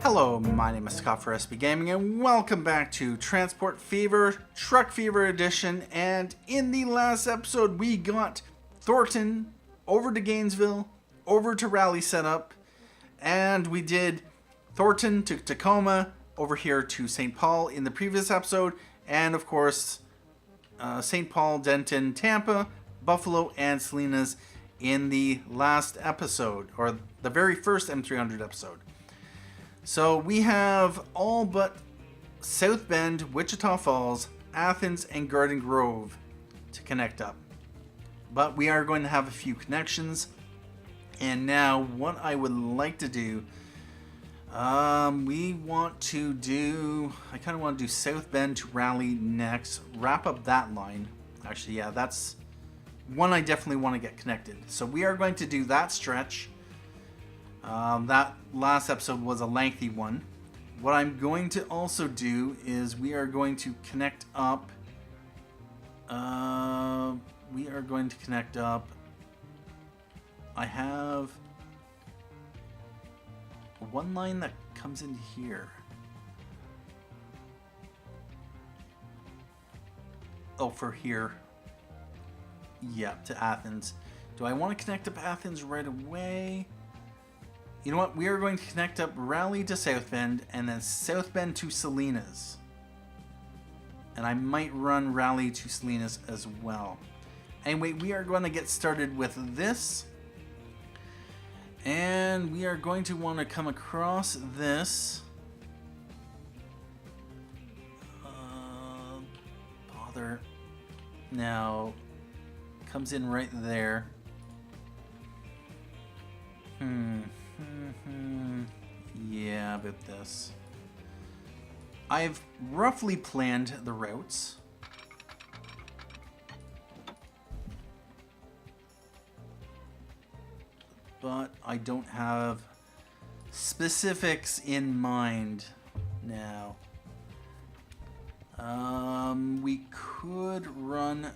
Hello, my name is Scott for SB Gaming, and welcome back to Transport Fever, Truck Fever Edition. And in the last episode, we got Thornton over to Gainesville, over to Raleigh setup, and we did Thornton to Tacoma, over here to St. Paul in the previous episode, and of course, St. Paul, Denton, Tampa, Buffalo, and Salinas in the last episode, or the very first M-300 episode. So we have all but South Bend, Wichita Falls, Athens, and Garden Grove to connect up. But we are going to have a few connections. And now what I would like to do, I kind of want to do South Bend to Raleigh next, wrap up that line. Actually, yeah, that's one I definitely want to get connected. So we are going to do that stretch. That last episode was a lengthy one. What I'm going to also do is we are going to connect up. I have one line that comes in here. Oh, for here. Yeah, to Athens. Do I want to connect up Athens right away? You know what? We are going to connect up Raleigh to South Bend and then South Bend to Salinas. And I might run Raleigh to Salinas as well. Anyway, we are going to get started with this. And we are going to want to come across this. Bother. Now, comes in right there. Yeah, about this. I've roughly planned the routes. But I don't have specifics in mind now. We could run...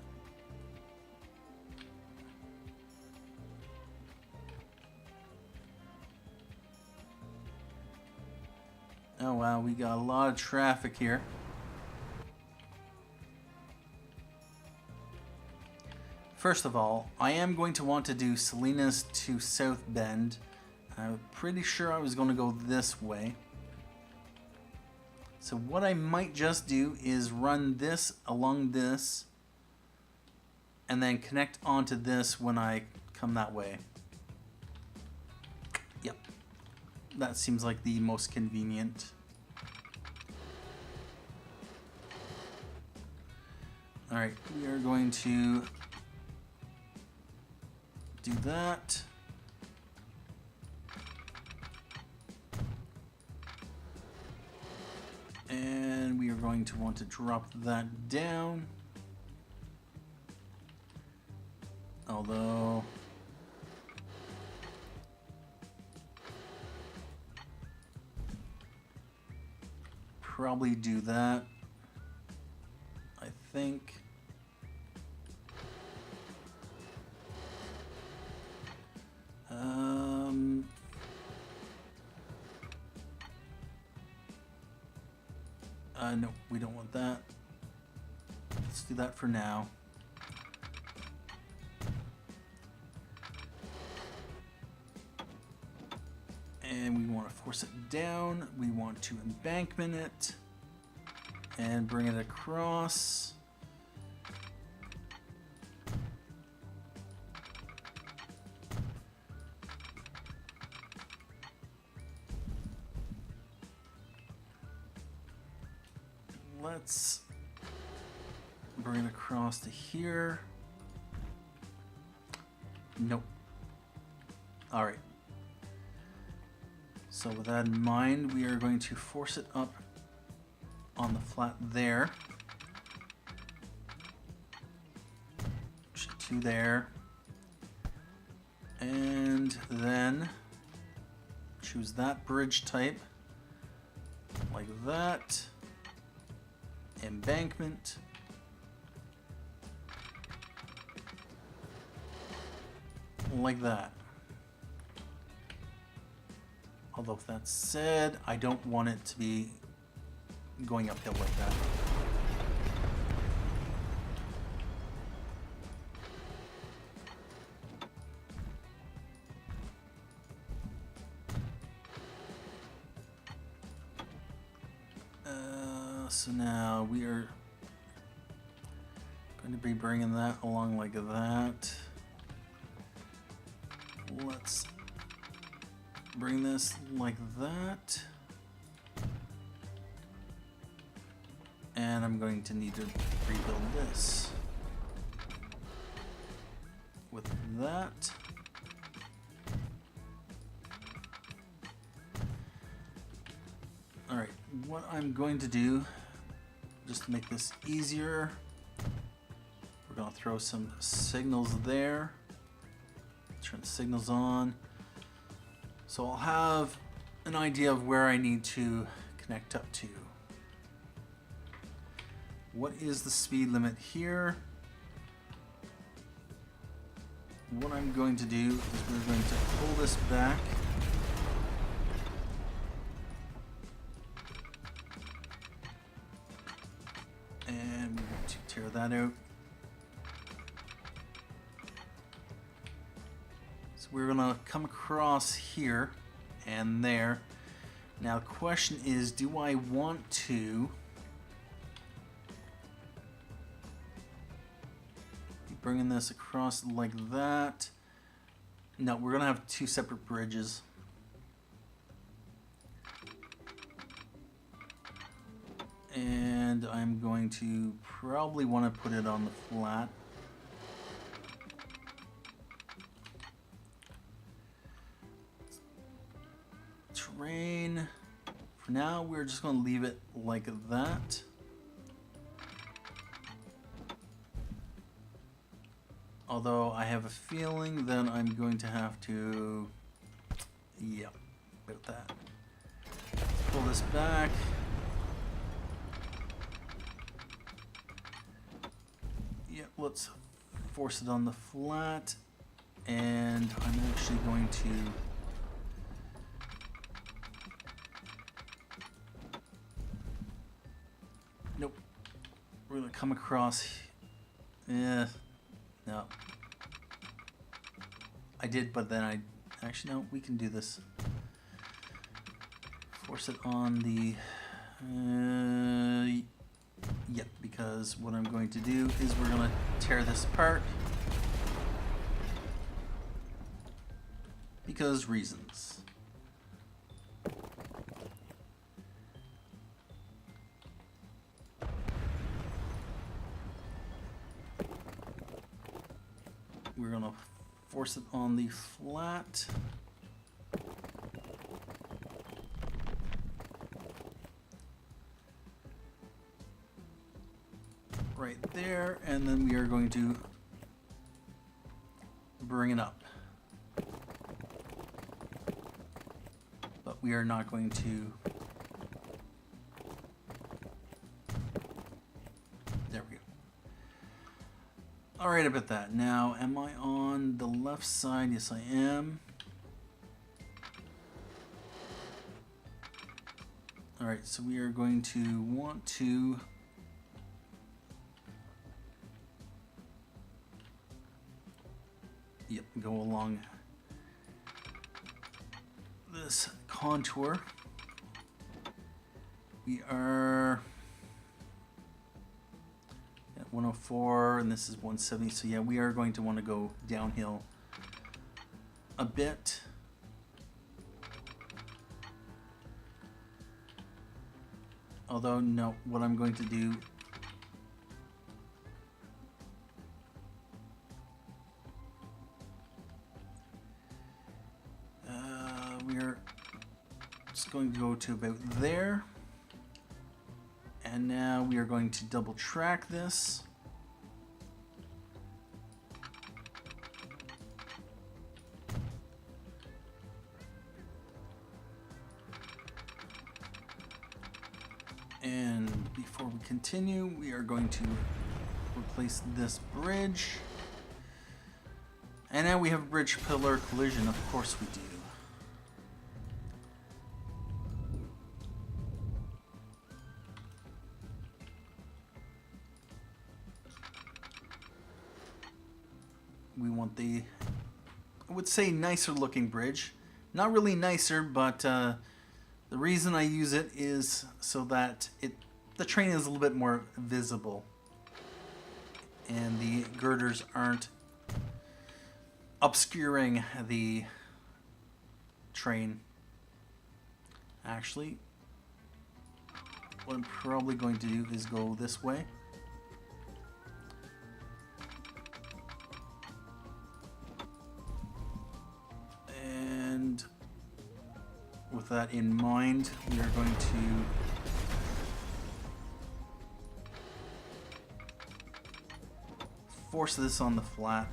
Oh wow, we got a lot of traffic here. First of all, I am going to want to do Salinas to South Bend. I'm pretty sure I was going to go this way. So what I might just do is run this along this and then connect onto this when I come that way. Yep. That seems like the most convenient. Alright, we are going to do that. And we are going to want to drop that down. Although... probably do that. I think. No, we don't want that. Let's do that for now. And we want to force it down. We want to embankment it and bring it across. Let's bring it across to here. Nope. All right. So with that in mind, we are going to force it up on the flat there. To there. And then choose that bridge type. Like that. Embankment. Like that. Although with that said, I don't want it to be going uphill like that. So now we are going to be bringing that along like that. Let's bring this like that. And I'm going to need to rebuild this with that. All right, what I'm going to do, just to make this easier, we're going to throw some signals there. Turn the signals on. So I'll have an idea of where I need to connect up to. What is the speed limit here? What I'm going to do is we're going to pull this back. And we're going to tear that out. So we're gonna come across here and there. Now the question is, do I want to be bringing this across like that? No, we're gonna have two separate bridges. And I'm going to probably want to put it on the flat. Terrain. For now, we're just going to leave it like that. Although I have a feeling that I'm going to have to, yeah, about that. Let's pull this back. Yep, let's force it on the flat, and I'm actually going to nope. We're gonna come across. Yeah, no. I did, but then I actually no. We can do this. Force it on the. Yep, because what I'm going to do is we're going to tear this apart. Because reasons. We're going to force it on the flat. Right there, and then we are going to bring it up. But we are not going to. There we go. All right, about that. Now, am I on the left side? Yes, I am. All right, so we are going to want to go along this contour. We are at 104 and this is 170, so yeah, we are going to want to go downhill a bit. Although no, what I'm going to do going to go to about there, and now we are going to double track this. And before we continue, we are going to replace this bridge, and now we have a bridge pillar collision. Of course we do. want the, I would say, nicer looking bridge. Not really nicer, but the reason I use it is so that the train is a little bit more visible. And the girders aren't obscuring the train. Actually, what I'm probably going to do is go this way. And with that in mind, we are going to force this on the flat.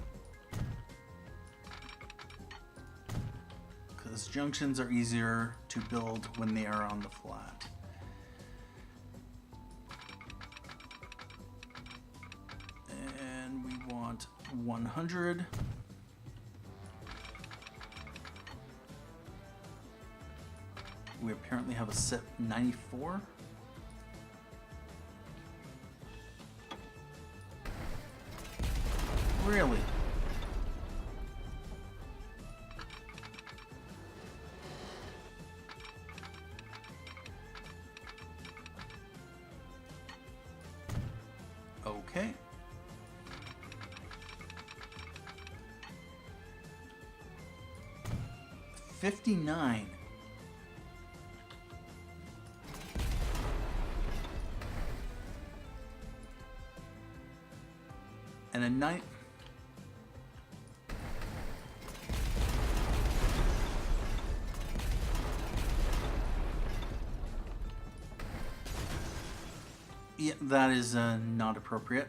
Because junctions are easier to build when they are on the flat. And we want 100. We apparently have a set 94. Really? Okay. $59. And a night. Yeah, that is not appropriate.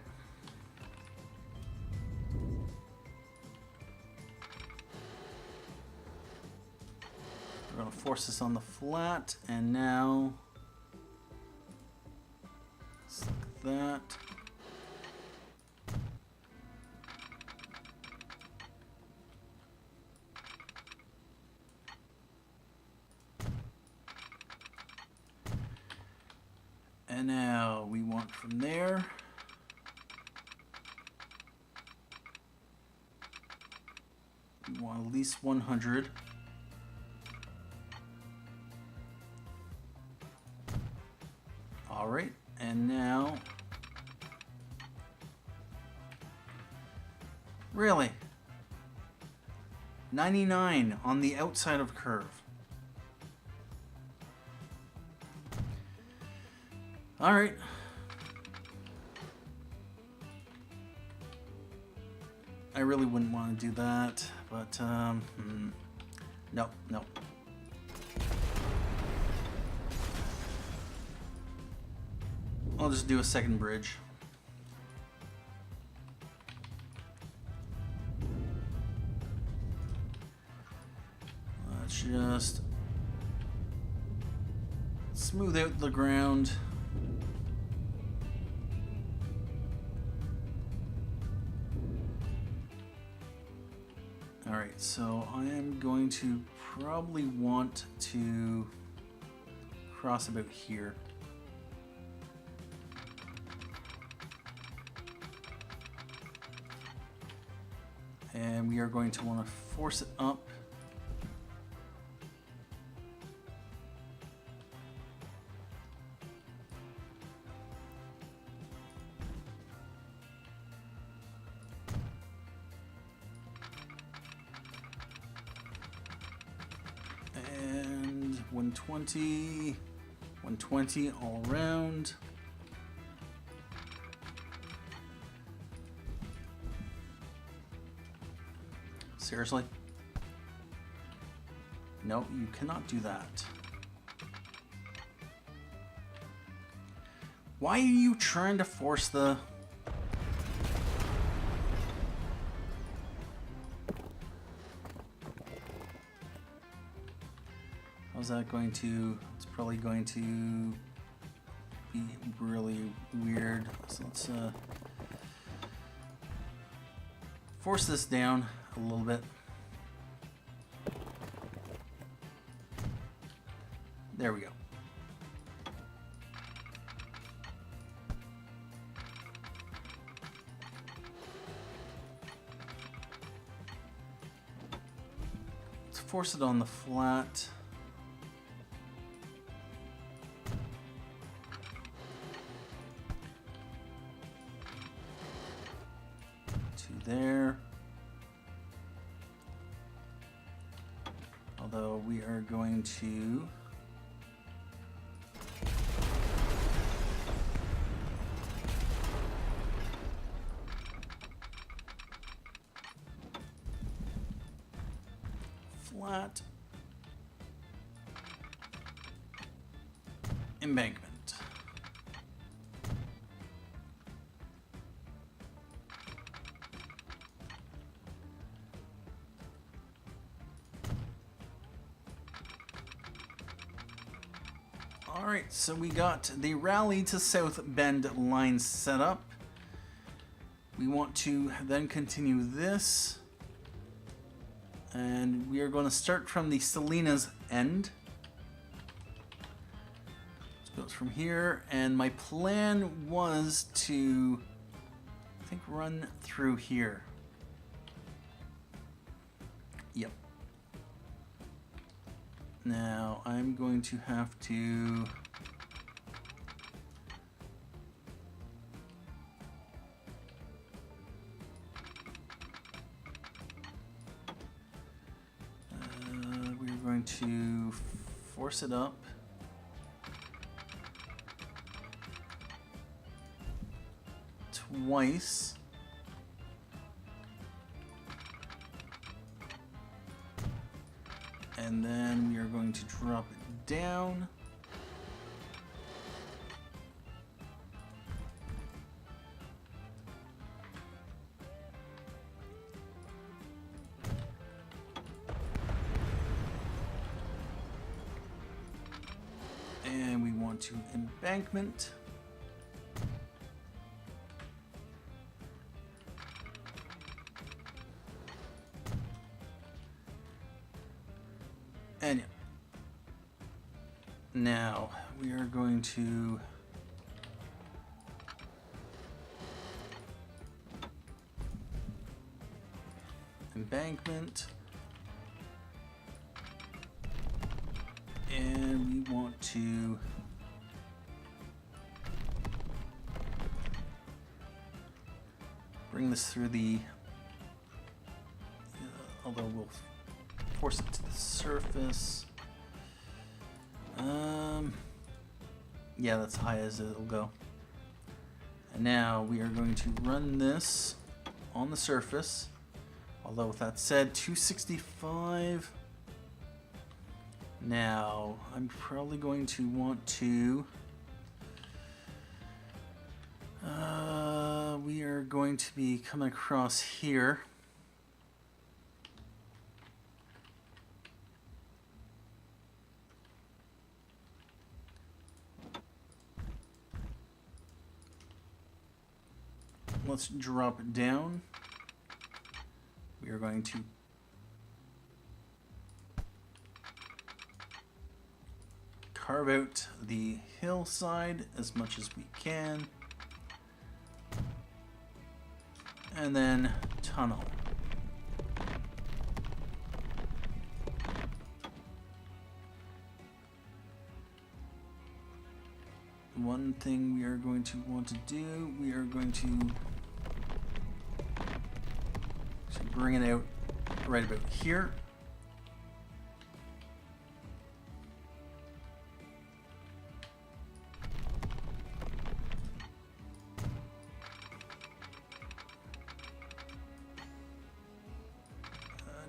We're going to force this on the flat, and now just like that. And now we want from there we want at least 100. All right, and now really 99 on the outside of curve. All right. I really wouldn't want to do that, but no. I'll just do a second bridge. Let's just smooth out the ground. Alright, so I am going to probably want to cross about here. And we are going to want to force it up. And 120 all around. Seriously? No, you cannot do that. Why are you trying to force the... How's that going to... It's probably going to be really weird. So let's force this down a little bit. There we go. force it on the flat. To there. Although we are going to flat embankment. Alright, so we got the Raleigh to South Bend line set up. We want to then continue this. And we are going to start from the Salinas end. So it goes from here, and my plan was to, I think, run through here. Yep. Now I'm going to have to to force it up. Twice. And then we are going to drop it down. And we want to embankment. And yeah. Now we are going to embankment. And we want to bring this through the, although we'll force it to the surface. Yeah, that's high as it'll go. And now we are going to run this on the surface. Although with that said, 265. Now, I'm probably going to want to, we are going to be coming across here. Let's drop it down. We are going to carve out the hillside as much as we can, and then tunnel. One thing we are going to want to do, we are going to bring it out right about here.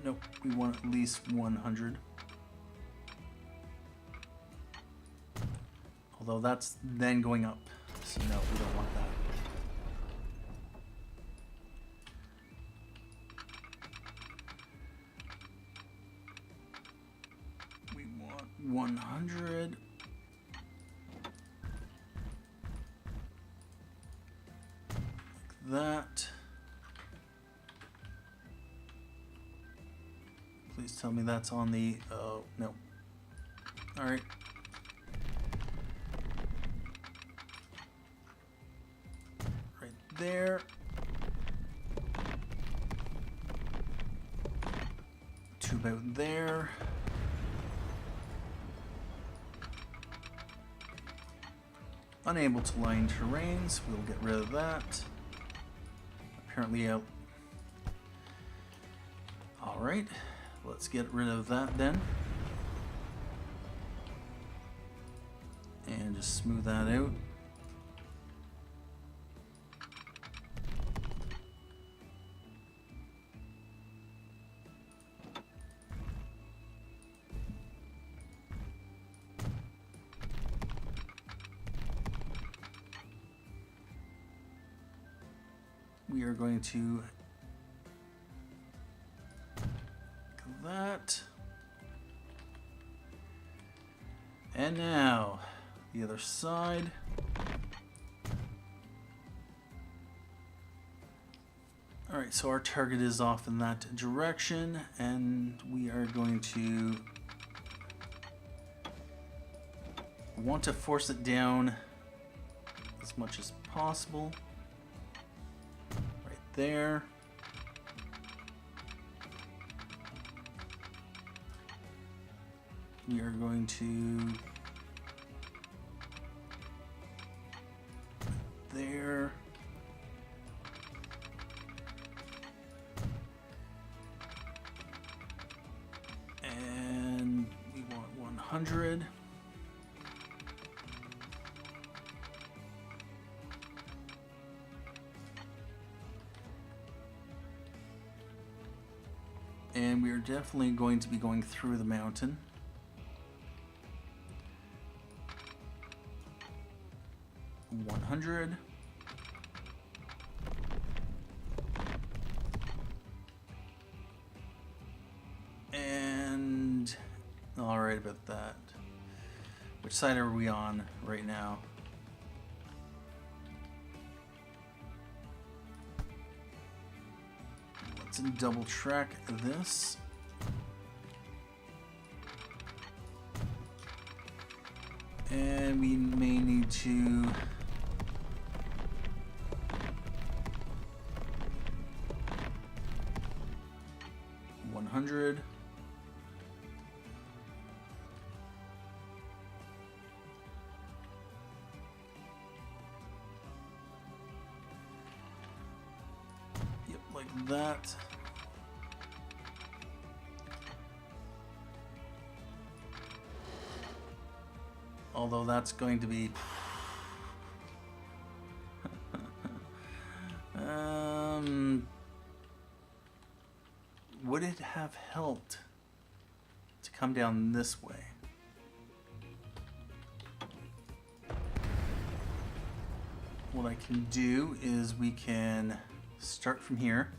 Nope, we want at least 100. Although that's then going up, so no, we don't want that. We want 100. Like that. Please tell me that's on the, oh, no. All right. Right there. To about there. Unable to line terrains, we'll get rid of that. Apparently out. Alright, let's get rid of that then. And just smooth that out. We are going to that. And now the other side. All right, so our target is off in that direction, and we are going to want to force it down as much as possible. Right there. We are going to there. And we want 100. And we are definitely going to be going through the mountain. $100. And all right about that. Which side are we on right now? Let's double track this. And we may need to $100. Yep, like that. Although that's going to be would it have helped to come down this way? What I can do is we can start from here.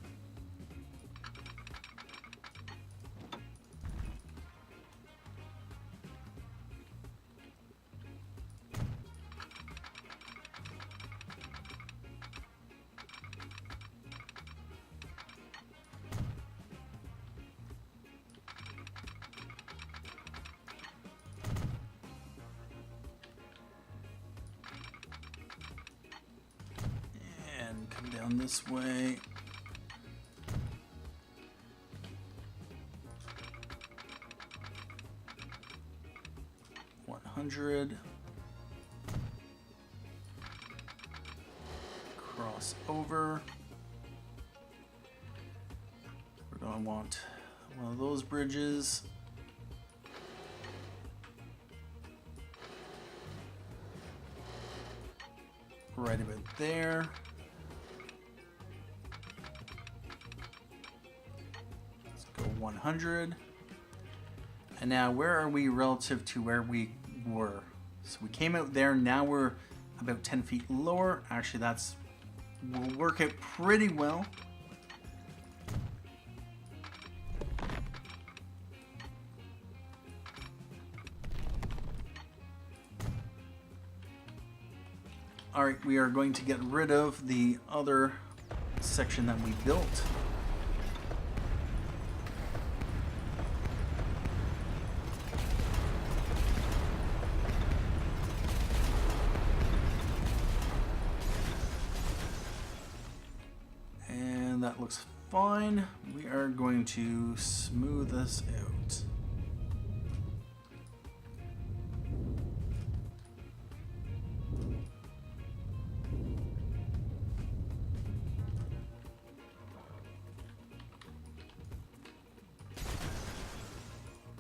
Come down this way. $100. Cross over. We're going to want one of those bridges. Right about there. Let's go 100. And now where are we relative to where we were? So we came out there, now we're about 10 feet lower. Actually, that's will work out pretty well. All right, we are going to get rid of the other section that we built. And that looks fine. We are going to smooth this out.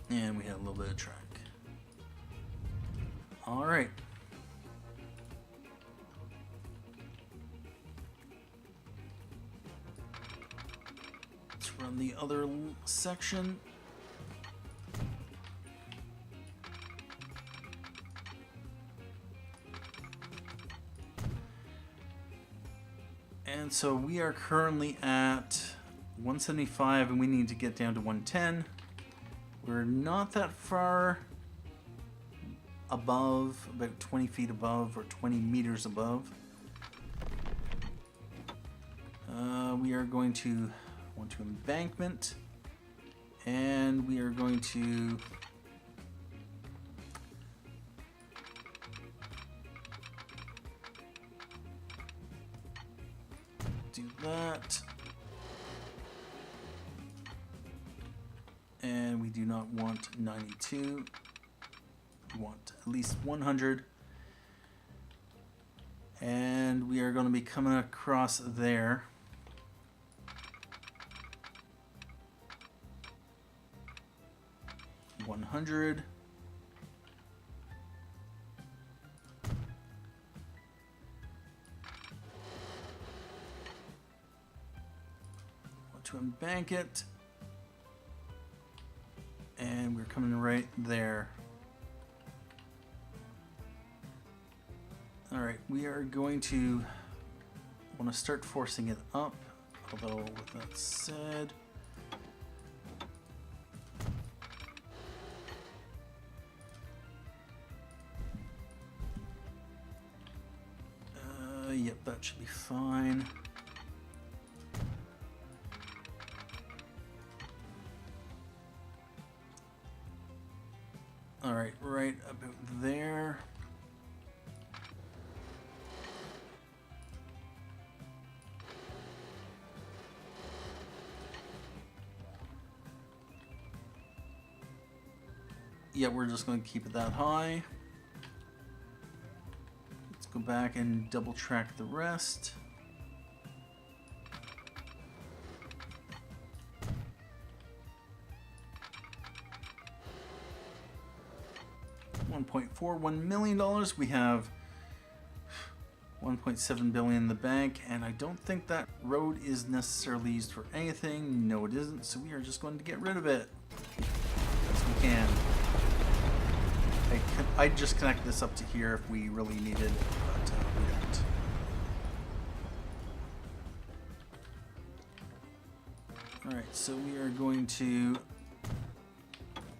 And we had a little bit of track. All right. Let's run the other section. And so we are currently at 175 and we need to get down to 110. We're not that far above, about 20 feet above or 20 meters above. We are going to want to embankment, and we are going to do that. And we do not want 92. We want at least 100. And we are going to be coming across there. $100. Want to embank it. And we're coming right there. All right, we are going to want to start forcing it up. Although with that said, yep, that should be fine. All right, right about there. Yeah, we're just going to keep it that high. Let's go back and double track the rest. $1.41 million. We have $1.7 billion in the bank, and I don't think that road is necessarily used for anything. No, it isn't. So we are just going to get rid of it as we can. I'd just connect this up to here if we really needed, but we don't. All right, so we are going to.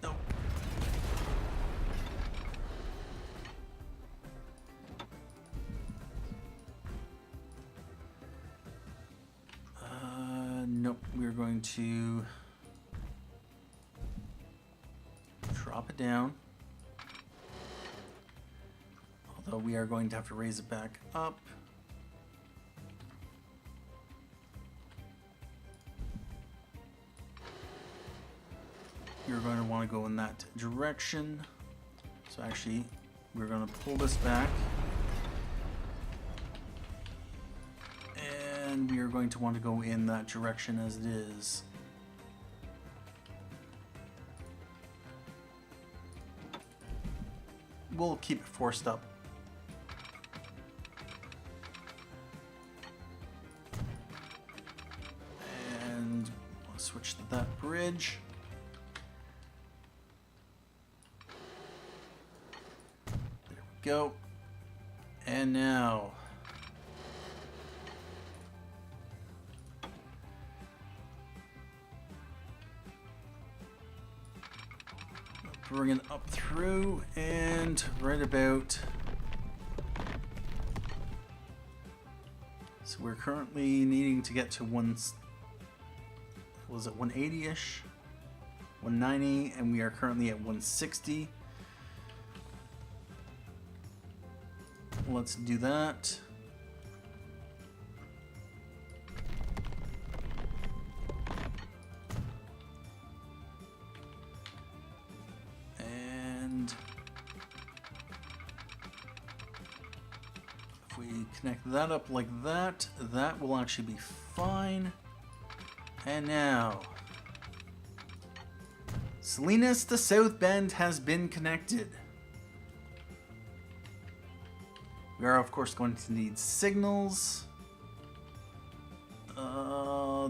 Nope. Nope. We're going to drop it down. Although we are going to have to raise it back up. You're going to want to go in that direction. So actually, we're going to pull this back. And we are going to want to go in that direction as it is. We'll keep it forced up. And we'll switch to that bridge. There we go. And now bring it up through and right about. So we're currently needing to get to was it 180-ish? 190, and we are currently at 160. Let's do that. we connect that up like that, that will actually be fine. And now, Salinas to South Bend has been connected. We are, of course, going to need signals.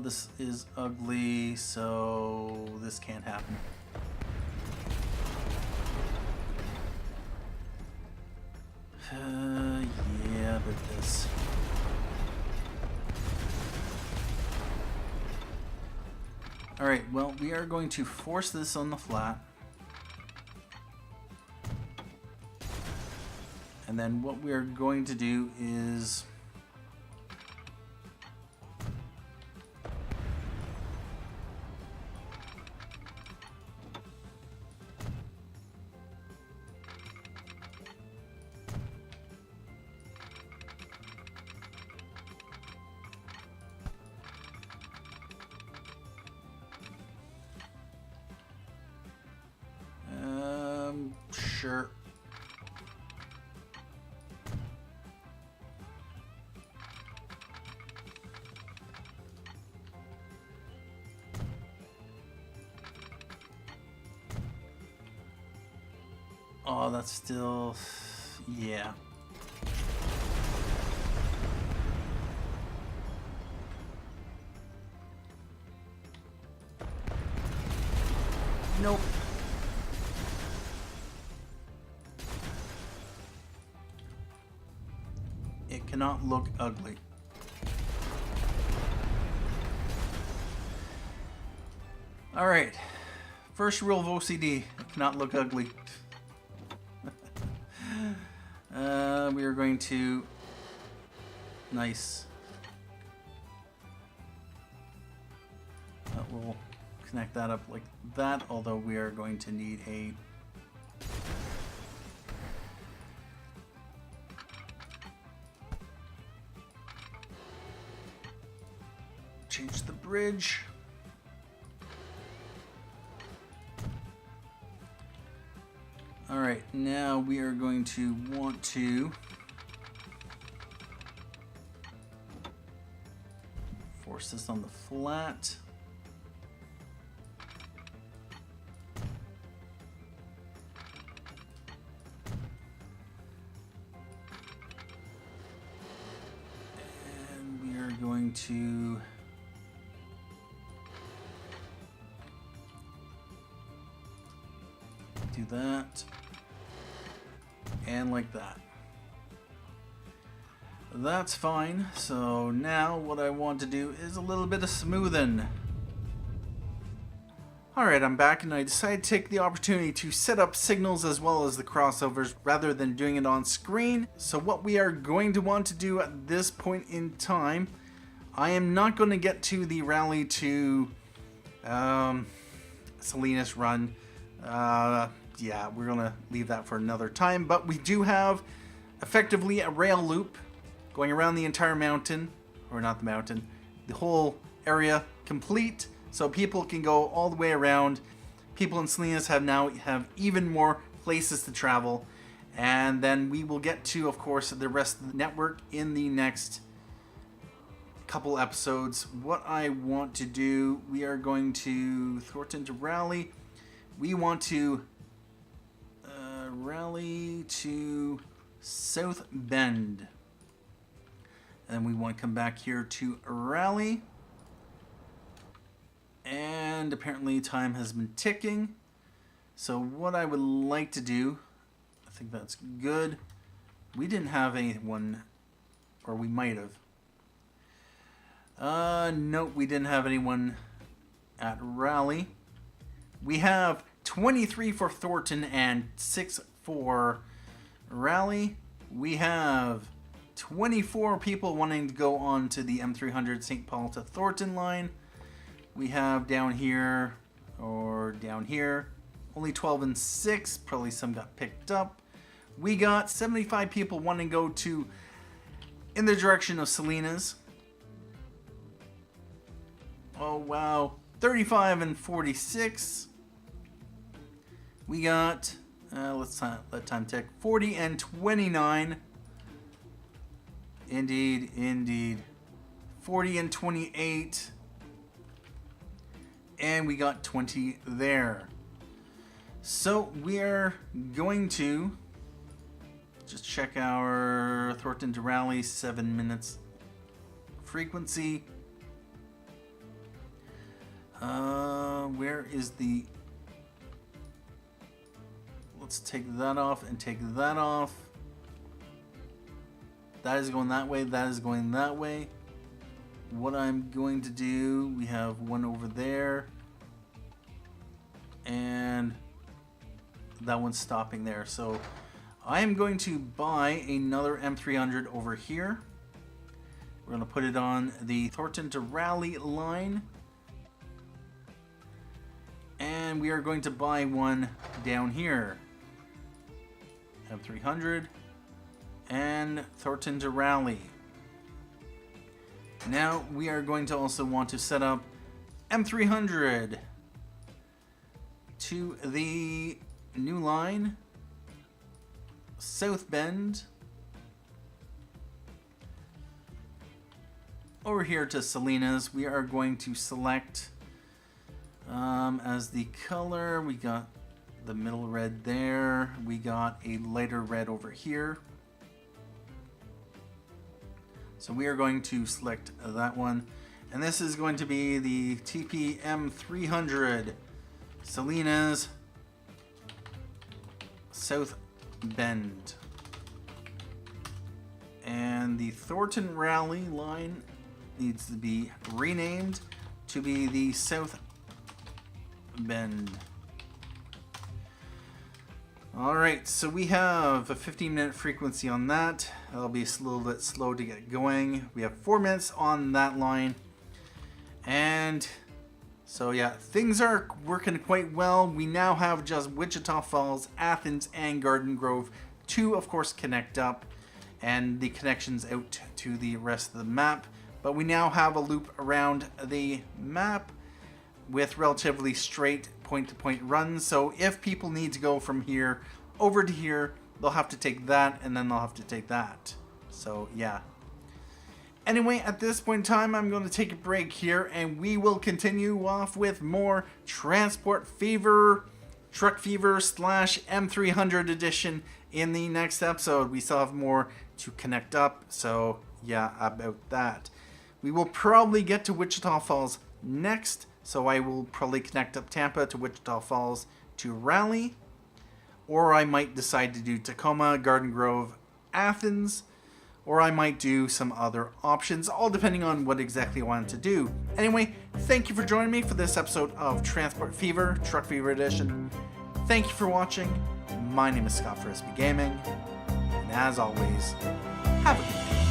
This is ugly, so this can't happen. Yeah, but this. Alright, well, we are going to force this on the flat. And then what we are going to do is sure. Oh, that's still, yeah. Nope. It cannot look ugly. All right. First rule of OCD, it cannot look ugly. We are going to, nice. We'll connect that up like that, although we are going to need a change the bridge. All right, now we are going to want to force this on the flat. And we are going to do that. And like that. That's fine. So now what I want to do is a little bit of smoothing. Alright, I'm back and I decided to take the opportunity to set up signals as well as the crossovers rather than doing it on screen. So what we are going to want to do at this point in time, I am not going to get to the Raleigh to Salinas run. Yeah, we're going to leave that for another time. But we do have effectively a rail loop going around the entire mountain. Or not the mountain. The whole area complete. So people can go all the way around. People in Salinas have even more places to travel. And then we will get to, of course, the rest of the network in the next couple episodes. What I want to do, we are going to Thornton to Raleigh. We want to Raleigh to South Bend. And we want to come back here to Raleigh. And apparently time has been ticking. So what I would like to do, I think that's good. We didn't have anyone, or we might have. Nope, we didn't have anyone at Raleigh. We have 23 for Thornton and 6 for Raleigh. We have 24 people wanting to go on to the M-300 St. Paul to Thornton line. We have down here, or down here, only 12 and 6. Probably some got picked up. We got 75 people wanting to go to in the direction of Salinas. Oh, wow. 35 and 46. We got, let time tick, 40 and 29 Indeed, indeed. 40 and 28. And we got 20 there. So we are going to just check our Thornton to Raleigh 7 minutes frequency. Where is the... Let's take that off and take that off. That is going that way. That is going that way. What I'm going to do, we have one over there. And that one's stopping there. So I am going to buy another M-300 over here. We're going to put it on the Thornton to Raleigh line. And we are going to buy one down here. M-300 and Thornton to Raleigh. Now we are going to also want to set up M-300 to the new line, South Bend, over here to Salinas. We are going to select as the color, we got the middle red there, we got a lighter red over here. So we are going to select that one, and this is going to be the TP M-300 Salinas South Bend. And the Thornton Raleigh line needs to be renamed to be the South Bend. Alright, so we have a 15-minute frequency on that. That'll be a little bit slow to get going. We have 4 minutes on that line. And so yeah, things are working quite well. We now have just Wichita Falls, Athens, and Garden Grove to, of course, connect up. And the connections out to the rest of the map. But we now have a loop around the map with relatively straight point-to-point runs. So if people need to go from here over to here, they'll have to take that, and then they'll have to take that. So yeah. Anyway, at this point in time, I'm going to take a break here, and we will continue off with more Transport Fever, Truck Fever / M300 edition in the next episode. We still have more to connect up, so yeah, about that. We will probably get to Wichita Falls next, so I will probably connect up Tampa to Wichita Falls to Raleigh, or I might decide to do Tacoma, Garden Grove, Athens, or I might do some other options, all depending on what exactly I want to do. Anyway, thank you for joining me for this episode of Transport Fever, Truck Fever Edition. Thank you for watching. My name is Scott for SB Gaming, and as always, have a good day.